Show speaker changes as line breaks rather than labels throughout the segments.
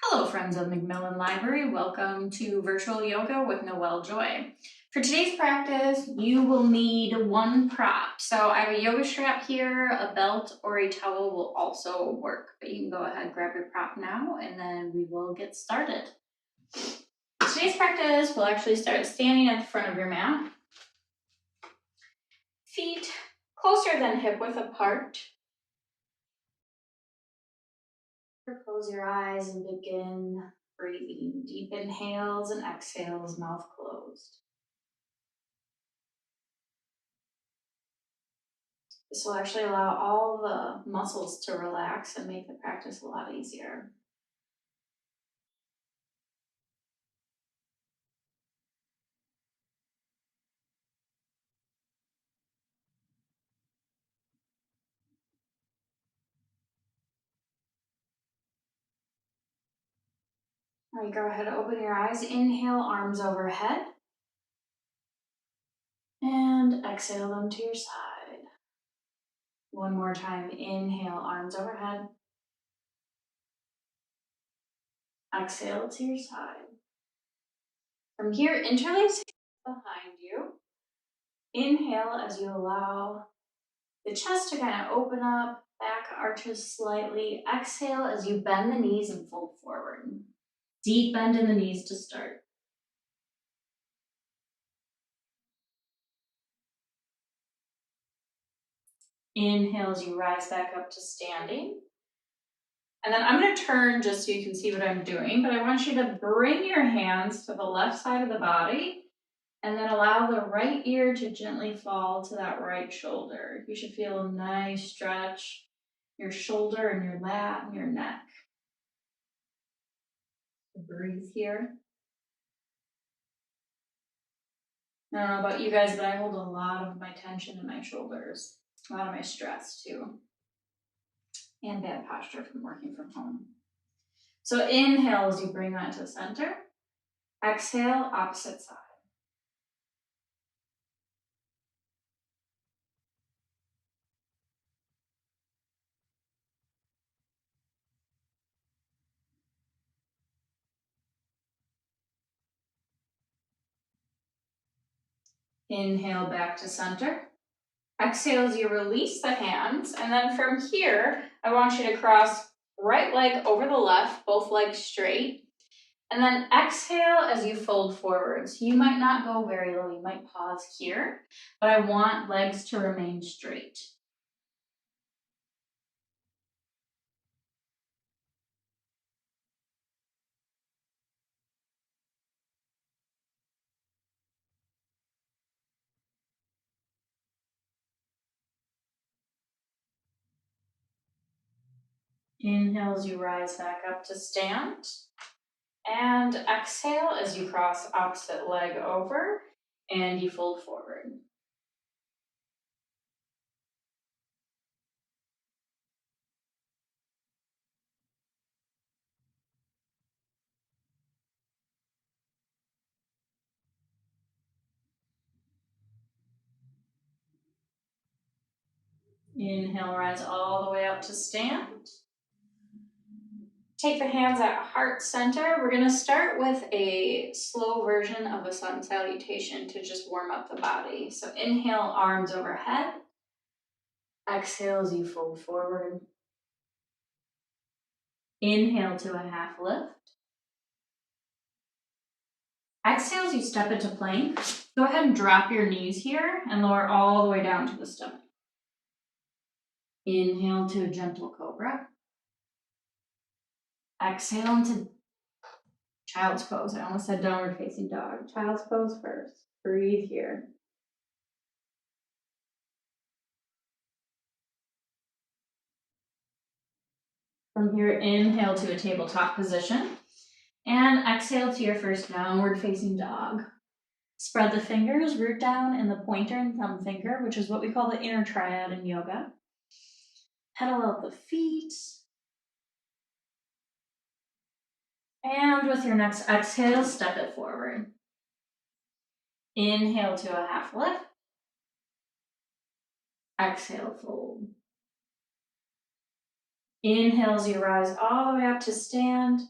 Hello friends of Macmillan Library, welcome to Virtual Yoga with Noelle Joy. For today's practice, you will need one prop. So I have a yoga strap here, a belt or a towel will also work, but you can go ahead and grab your prop now and then we will get started. Today's practice, we'll actually start standing at the front of your mat. Feet closer than hip width apart. Close your eyes and begin breathing. Deep inhales and exhales, mouth closed. This will actually allow all the muscles to relax and make the practice a lot easier. All right, go ahead and open your eyes. Inhale, arms overhead. And exhale them to your side. One more time. Inhale, arms overhead. Exhale to your side. From here, interlace behind you. Inhale as you allow the chest to kind of open up, back arches slightly. Exhale as you bend the knees and fold forward. Deep bend in the knees to start. Inhale as you rise back up to standing. And then I'm going to turn just so you can see what I'm doing, but I want you to bring your hands to the left side of the body and then allow the right ear to gently fall to that right shoulder. You should feel a nice stretch, your shoulder and your lat and your neck. Breathe here. I don't know about you guys, but I hold a lot of my tension in my shoulders, a lot of my stress too, and bad posture from working from home. So inhale as you bring that to center. Exhale, opposite side. Inhale back to center. Exhale as you release the hands. And then from here, I want you to cross right leg over the left, both legs straight. And then exhale as you fold forwards. You might not go very low, you might pause here, but I want legs to remain straight. Inhale as you rise back up to stand. And exhale as you cross opposite leg over and you fold forward. Inhale, rise all the way up to stand. Take the hands at heart center. We're going to start with a slow version of a sun salutation to just warm up the body. So inhale, arms overhead. Exhale as you fold forward. Inhale to a half lift. Exhale as you step into plank. Go ahead and drop your knees here and lower all the way down to the stomach. Inhale to a gentle cobra. Exhale into child's pose. I almost said downward facing dog. Child's pose first. Breathe here. From here, inhale to a tabletop position. And exhale to your first downward facing dog. Spread the fingers, root down in the pointer and thumb finger, which is what we call the inner triad in yoga. Pedal out the feet. And with your next exhale, step it forward. Inhale to a half lift. Exhale, fold. Inhale as you rise all the way up to stand.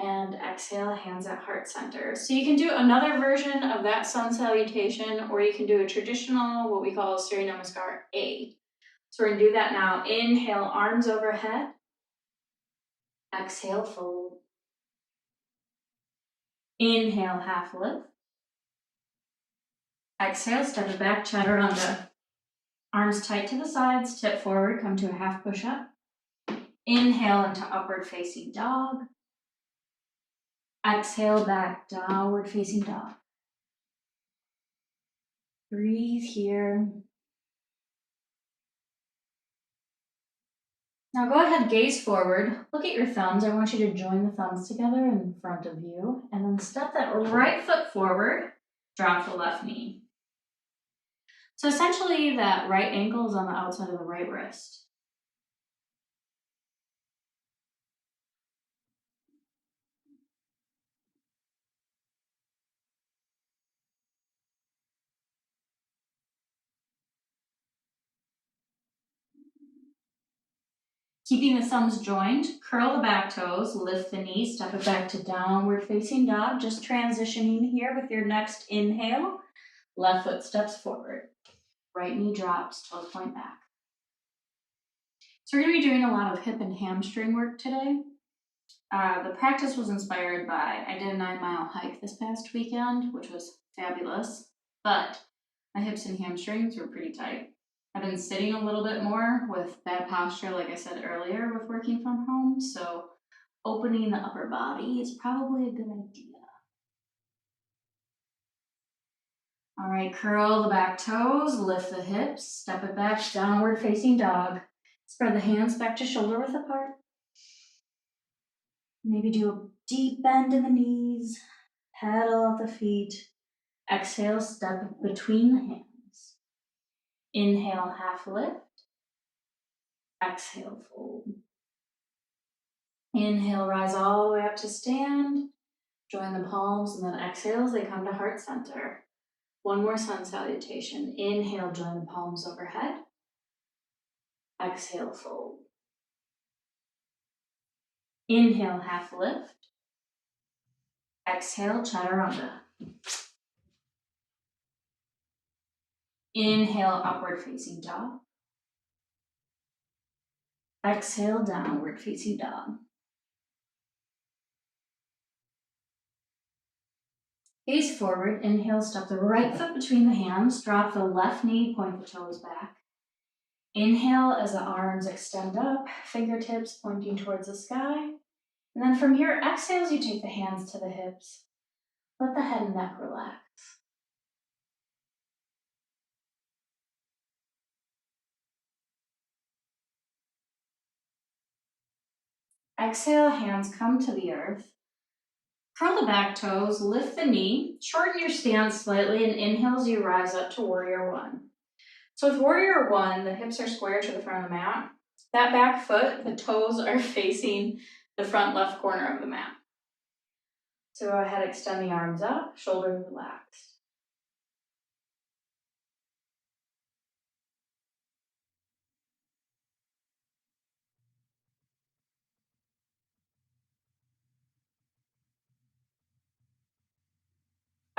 And exhale, hands at heart center. So you can do another version of that sun salutation, or you can do a traditional, what we call Surya Namaskar A. So we're gonna do that now. Inhale, arms overhead. Exhale, fold. Inhale, half lift. Exhale, step it back, chaturanga. Arms tight to the sides, tip forward, come to a half push-up. Inhale into upward facing dog. Exhale, back, downward facing dog. Breathe here. Now go ahead, gaze forward. Look at your thumbs. I want you to join the thumbs together in front of you. And then step that right foot forward. Drop the left knee. So essentially that right ankle is on the outside of the right wrist. Keeping the thumbs joined, curl the back toes, lift the knee, step it back to downward facing dog, just transitioning here with your next inhale. Left foot steps forward. Right knee drops, toes point back. So we're going to be doing a lot of hip and hamstring work today. The practice was inspired by, I did a 9-mile hike this past weekend, which was fabulous, but my hips and hamstrings were pretty tight. I've been sitting a little bit more with bad posture, like I said earlier, with working from home, so opening the upper body is probably a good idea. All right, curl the back toes, lift the hips, step it back, downward facing dog. Spread the hands back to shoulder width apart. Maybe do a deep bend in the knees, pedal out the feet. Exhale, step between the hands. Inhale, half lift. Exhale, fold. Inhale, rise all the way up to stand. Join the palms, and then exhale as they come to heart center. One more sun salutation. Inhale, join the palms overhead. Exhale, fold. Inhale, half lift. Exhale, chaturanga. Inhale, upward facing dog. Exhale, downward facing dog. Gaze forward, inhale, step the right foot between the hands, drop the left knee, point the toes back. Inhale as the arms extend up, fingertips pointing towards the sky. And then from here, exhale as you take the hands to the hips. Let the head and neck relax. Exhale, hands come to the earth. Curl the back toes, lift the knee, shorten your stance slightly, and inhale as you rise up to warrior one. So with warrior one, the hips are square to the front of the mat. That back foot, the toes are facing the front left corner of the mat. So go ahead, extend the arms up, shoulders relaxed.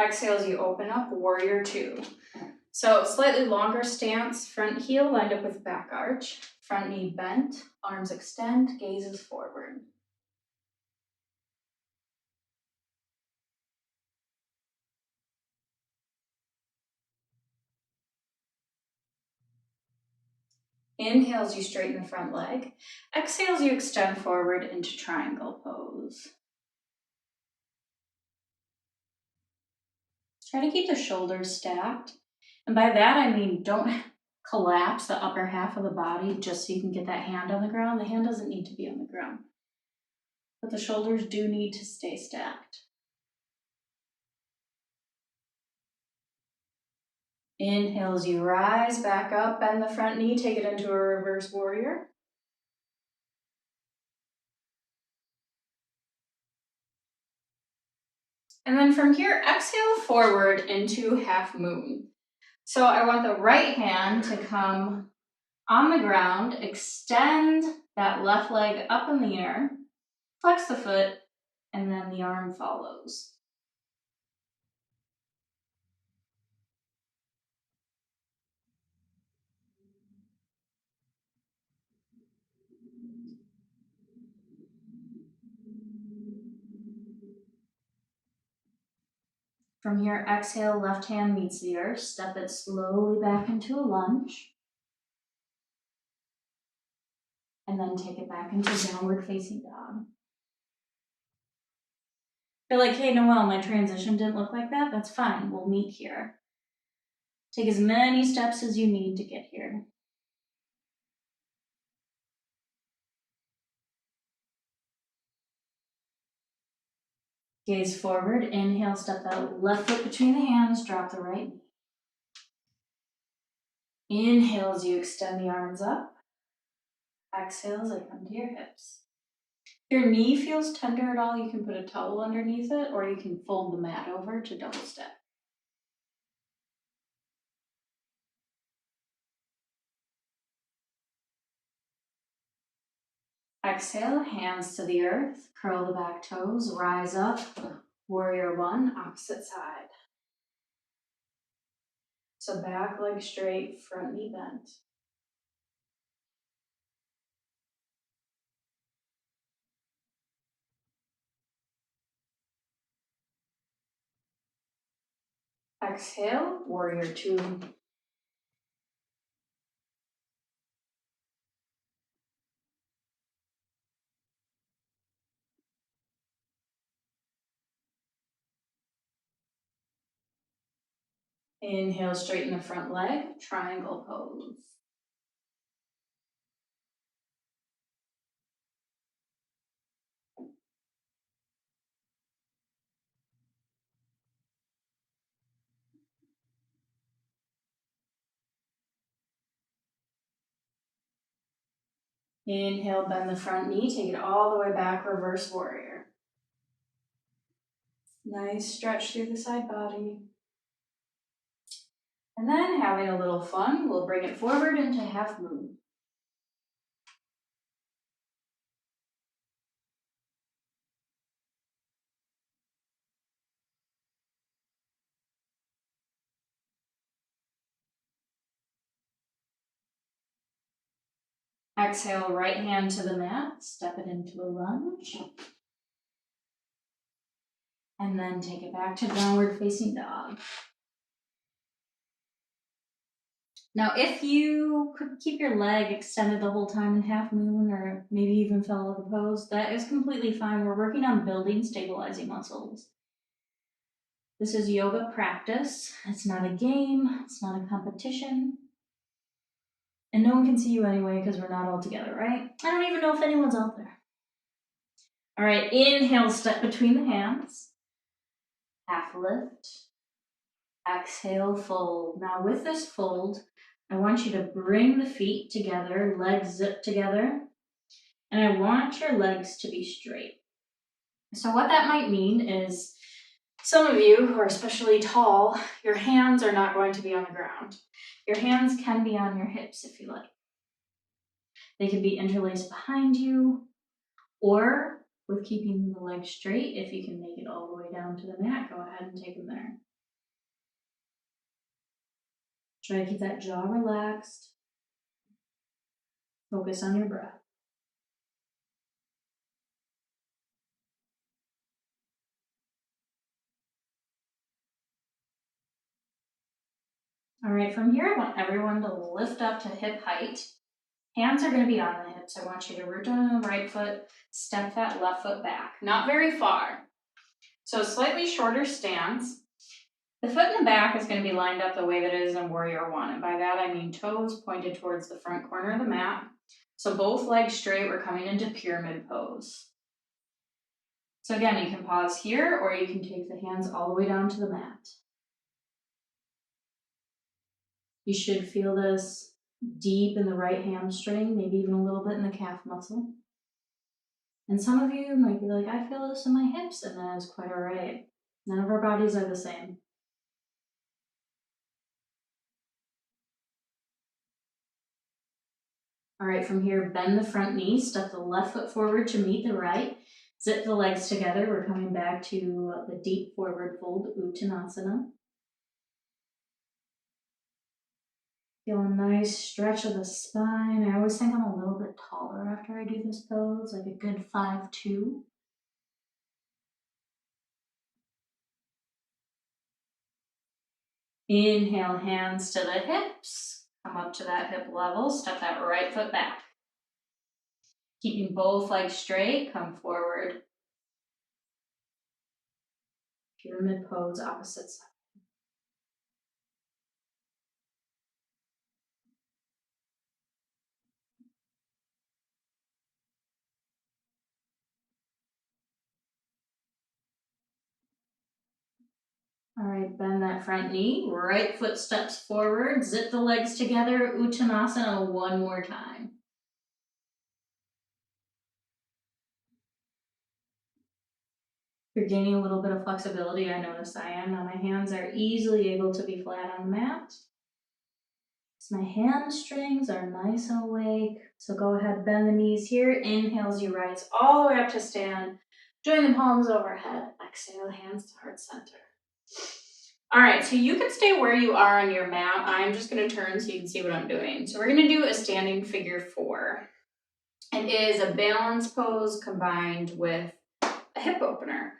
Exhale as you open up, warrior two. So slightly longer stance, front heel lined up with back arch, front knee bent, arms extend, gazes forward. Inhale as you straighten the front leg. Exhale as you extend forward into triangle pose. Try to keep the shoulders stacked. And by that, I mean don't collapse the upper half of the body just so you can get that hand on the ground. The hand doesn't need to be on the ground, but the shoulders do need to stay stacked. Inhale as you rise back up, bend the front knee, take it into a reverse warrior. And then from here, exhale forward into half moon. So I want the right hand to come on the ground, extend that left leg up in the air, flex the foot, and then the arm follows. From here, exhale, left hand meets the earth. Step it slowly back into a lunge. And then take it back into downward facing dog. You're like, hey, Noelle, my transition didn't look like that. That's fine. We'll meet here. Take as many steps as you need to get here. Gaze forward. Inhale, step that left foot between the hands. Drop the right knee. Inhale as you extend the arms up. Exhale as they come to your hips. If your knee feels tender at all, you can put a towel underneath it, or you can fold the mat over to double step. Exhale, hands to the earth, curl the back toes, rise up, warrior one, opposite side. So back leg straight, front knee bent. Exhale, warrior two. Inhale, straighten the front leg, triangle pose. Inhale, bend the front knee, take it all the way back, reverse warrior. Nice stretch through the side body. And then, having a little fun, we'll bring it forward into half moon. Exhale, right hand to the mat, step it into a lunge. And then take it back to downward facing dog. Now, if you could keep your leg extended the whole time in half moon, or maybe even fell out of the pose, that is completely fine. We're working on building stabilizing muscles. This is yoga practice. It's not a game. It's not a competition. And no one can see you anyway because we're not all together, right? I don't even know if anyone's out there. All right, inhale, step between the hands. Half lift. Exhale, fold. Now with this fold, I want you to bring the feet together, legs zip together, and I want your legs to be straight. So what that might mean is some of you who are especially tall, your hands are not going to be on the ground. Your hands can be on your hips if you like. They can be interlaced behind you, or with keeping the legs straight, if you can make it all the way down to the mat, go ahead and take them there. Try to keep that jaw relaxed. Focus on your breath. All right, from here, I want everyone to lift up to hip height. Hands are going to be on the hips. I want you to root on the right foot, step that left foot back. Not very far. So slightly shorter stance. The foot in the back is going to be lined up the way that it is in warrior one. And by that, I mean toes pointed towards the front corner of the mat. So both legs straight, we're coming into pyramid pose. So again, you can pause here, or you can take the hands all the way down to the mat. You should feel this deep in the right hamstring, maybe even a little bit in the calf muscle. And some of you might be like, I feel this in my hips, and that is quite all right. None of our bodies are the same. All right, from here, bend the front knee, step the left foot forward to meet the right. Zip the legs together. We're coming back to the deep forward fold, Uttanasana. Feel a nice stretch of the spine. I always think I'm a little bit taller after I do this pose, like a good 5'2". Inhale, hands to the hips. Come up to that hip level. Step that right foot back. Keeping both legs straight, come forward. Pyramid pose, opposite side. All right, bend that front knee. Right foot steps forward. Zip the legs together. Uttanasana one more time. You're gaining a little bit of flexibility. I notice I am. Now my hands are easily able to be flat on the mat. So my hamstrings are nice and awake. So go ahead, bend the knees here. Inhale as you rise all the way up to stand. Join the palms overhead. Exhale, hands to heart center. All right, so you can stay where you are on your mat. I'm just gonna turn so you can see what I'm doing. So we're gonna do a standing figure 4. It is a balance pose combined with a hip opener.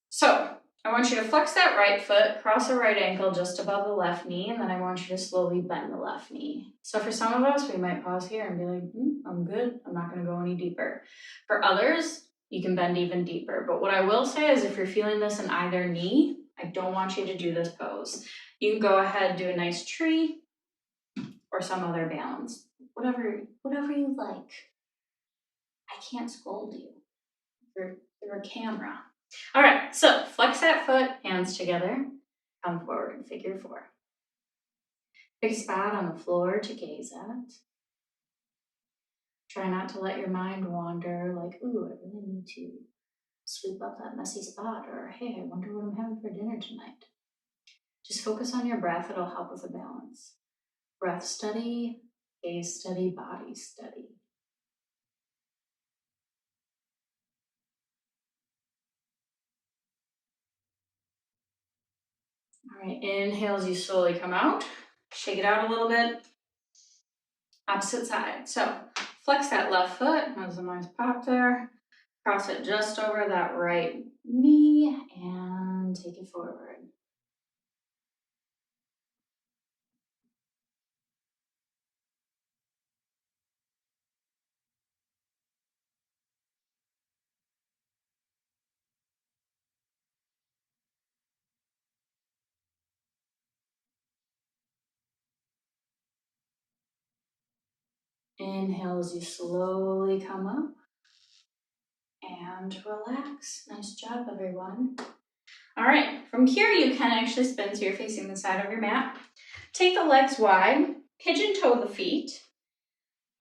So I want you to flex that right foot, cross the right ankle just above the left knee, and then I want you to slowly bend the left knee. So for some of us, we might pause here and be like, I'm good. I'm not gonna go any deeper. For others, you can bend even deeper. But what I will say is if you're feeling this in either knee, I don't want you to do this pose. You can go ahead and do a nice tree or some other balance. Whatever you like. I can't scold you. You're a camera. All right, so flex that foot, hands together, come forward, figure 4. Pick a spot on the floor to gaze at. Try not to let your mind wander like, ooh, I really need to sweep up that messy spot, or hey, I wonder what I'm having for dinner tonight. Just focus on your breath, it'll help with the balance. Breath steady, gaze steady, body steady. All right, inhale as you slowly come out. Shake it out a little bit. Opposite side. So flex that left foot. There's a nice pop there. Cross it just over that right knee and take it forward. Inhale as you slowly come up and relax. Nice job, everyone. All right, from here you can actually spin so you're facing the side of your mat. Take the legs wide, pigeon toe the feet.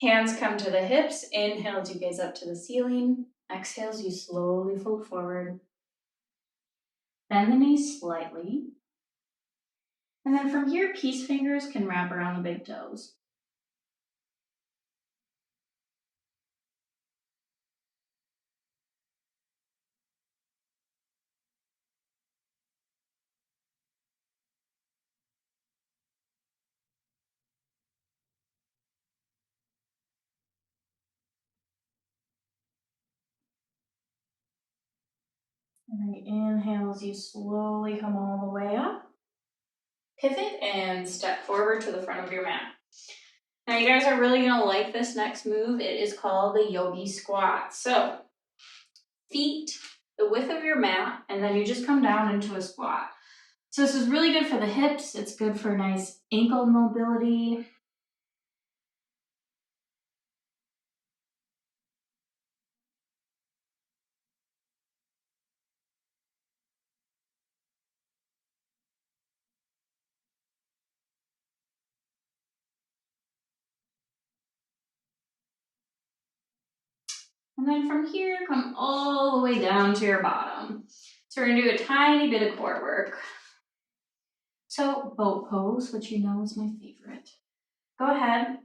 Hands come to the hips. Inhale as you gaze up to the ceiling. Exhale as you slowly fold forward. Bend the knees slightly. And then from here, peace fingers can wrap around the big toes. All right, inhale as you slowly come all the way up. Pivot and step forward to the front of your mat. Now you guys are really gonna like this next move. It is called the Yogi Squat. So feet the width of your mat, and then you just come down into a squat. So this is really good for the hips. It's good for nice ankle mobility. And then from here, come all the way down to your bottom. So we're gonna do a tiny bit of core work. So boat pose, which you know is my favorite. Go ahead,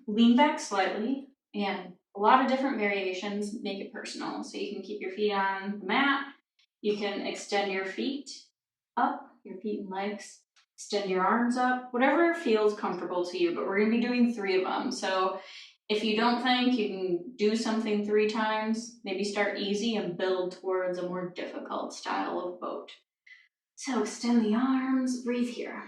lean back slightly and a lot of different variations. Make it personal. So you can keep your feet on the mat. You can extend your feet up, your feet and legs. Extend your arms up, whatever feels comfortable to you, but we're gonna be doing 3 of them. So if you don't think you can do something 3 times, maybe start easy and build towards a more difficult style of boat. So extend the arms, breathe here.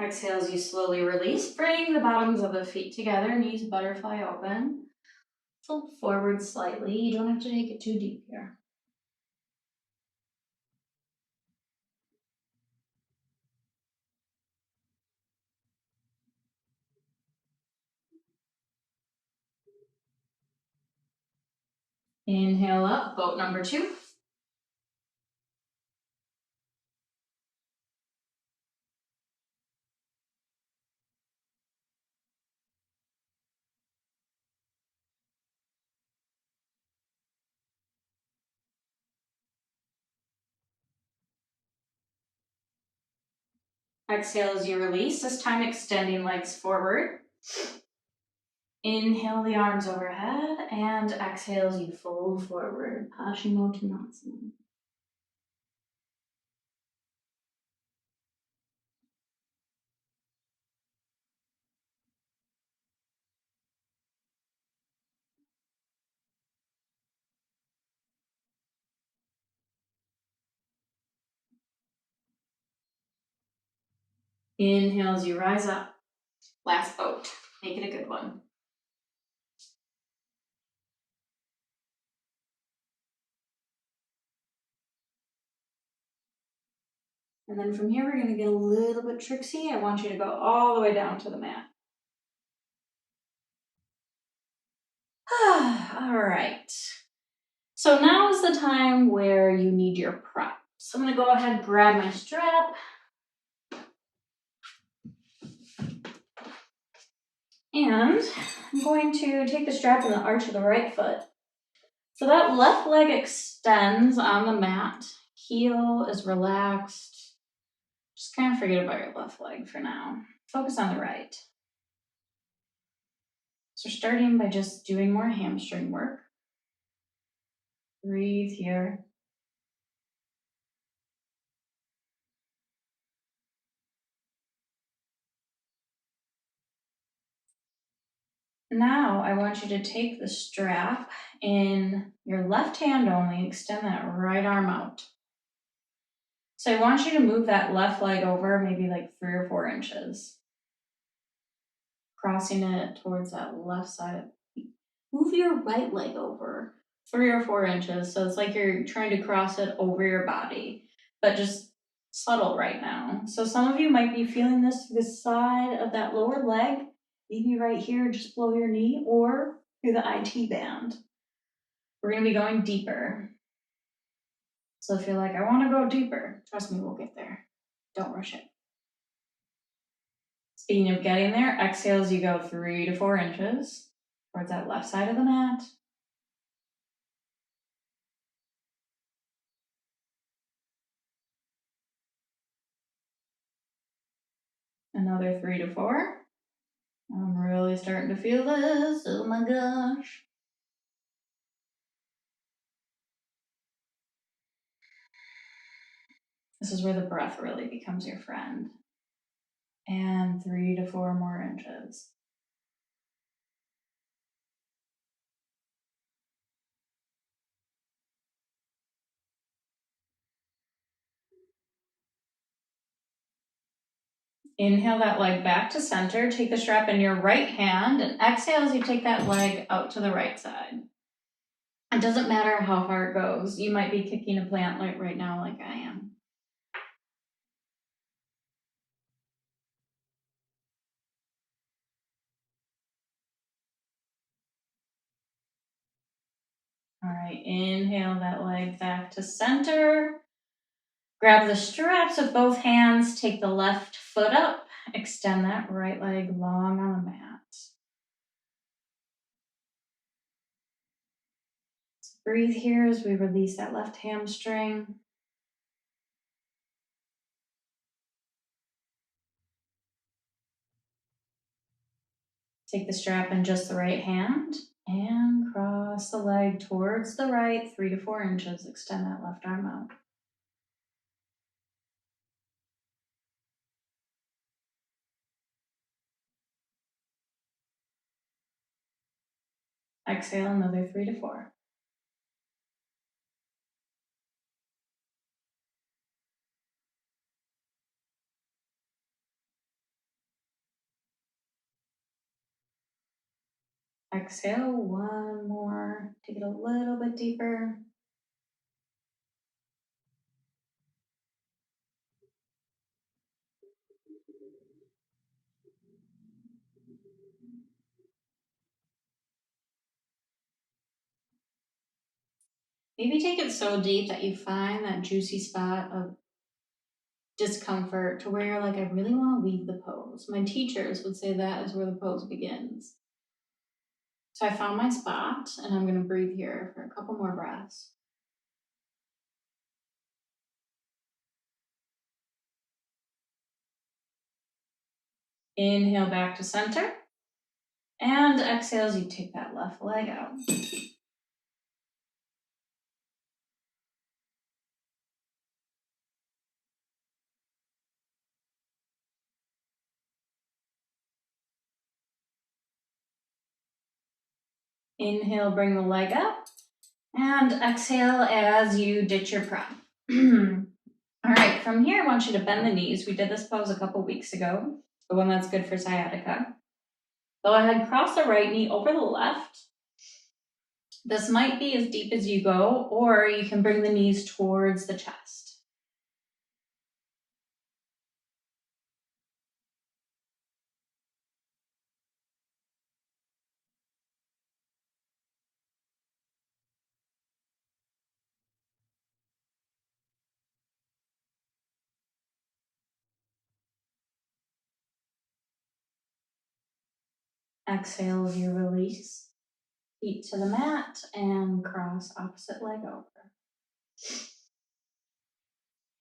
Exhale as you slowly release. Bring the bottoms of the feet together, knees butterfly open. Fold forward slightly. You don't have to take it too deep here. Inhale up, boat number 2. Exhale as you release, this time extending legs forward. Inhale the arms overhead and exhale as you fold forward, Uttanasana. Inhale as you rise up. Last boat. Make it a good one. And then from here, we're going to get a little bit tricksy. I want you to go all the way down to the mat. All right. So now is the time where you need your prop. So I'm going to go ahead and grab my strap. And I'm going to take the strap in the arch of the right foot. So that left leg extends on the mat. Heel is relaxed. Just kind of forget about your left leg for now. Focus on the right. So starting by just doing more hamstring work. Breathe here. Now I want you to take the strap in your left hand only, extend that right arm out. So I want you to move that left leg over maybe like 3 or 4 inches. Crossing it towards that left side. Move your right leg over 3 or 4 inches. So it's like you're trying to cross it over your body, but just subtle right now. So some of you might be feeling this through the side of that lower leg, maybe right here, just below your knee, or through the IT band. We're going to be going deeper. So if you're like, I want to go deeper, trust me, we'll get there. Don't rush it. Speaking of getting there, exhale as you go 3 to 4 inches towards that left side of the mat. Another 3 to 4. I'm really starting to feel this. Oh my gosh. This is where the breath really becomes your friend. And 3 to 4 more inches. Inhale that leg back to center. Take the strap in your right hand and exhale as you take that leg out to the right side. It doesn't matter how far it goes. You might be kicking a plant right now like I am. All right, inhale that leg back to center. Grab the straps with both hands. Take the left foot up. Extend that right leg long on the mat. Breathe here as we release that left hamstring. Take the strap in just the right hand and cross the leg towards the right, 3 to 4 inches. Extend that left arm out. Exhale another 3 to 4. Exhale, one more. Take it a little bit deeper. Maybe take it so deep that you find that juicy spot of discomfort to where you're like, I really want to leave the pose. My teachers would say that is where the pose begins. So I found my spot and I'm going to breathe here for a couple more breaths. Inhale back to center. And exhale as you take that left leg out. Inhale, bring the leg up. And exhale as you ditch your prop. All right, from here, I want you to bend the knees. We did this pose a couple weeks ago, the one that's good for sciatica. Go ahead, cross the right knee over the left. This might be as deep as you go, or you can bring the knees towards the chest. Exhale as you release. Feet to the mat and cross opposite leg over.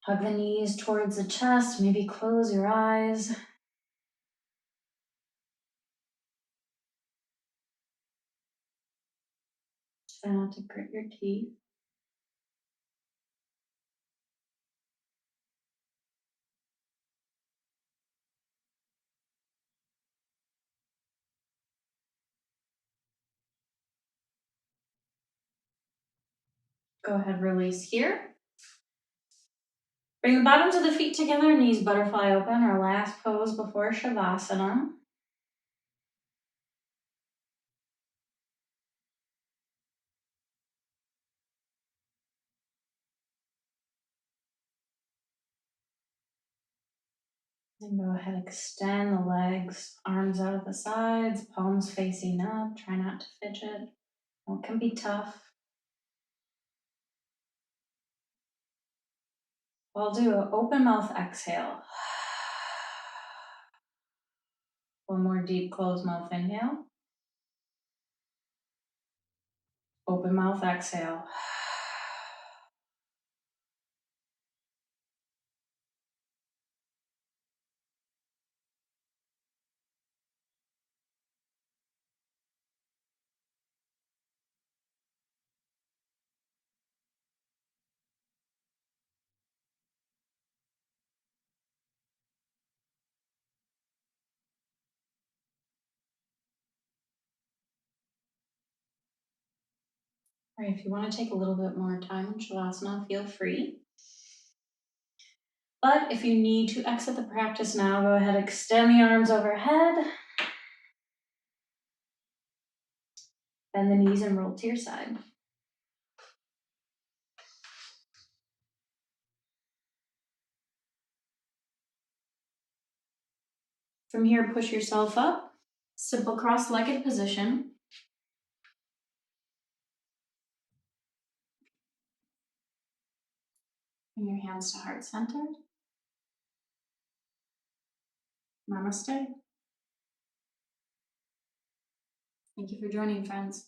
Hug the knees towards the chest, maybe close your eyes. Try not to grit your teeth. Go ahead, release here. Bring the bottoms of the feet together, knees butterfly open, our last pose before Shavasana. And go ahead, extend the legs, arms out of the sides, palms facing up. Try not to fidget. It can be tough. I'll do an open mouth exhale. One more deep closed mouth inhale. Open mouth exhale. All right, if you want to take a little bit more time in Shavasana, feel free. But if you need to exit the practice now, go ahead, extend the arms overhead. Bend the knees and roll to your side. From here, push yourself up. Simple cross-legged position. Bring your hands to heart center. Namaste. Thank you for joining, friends.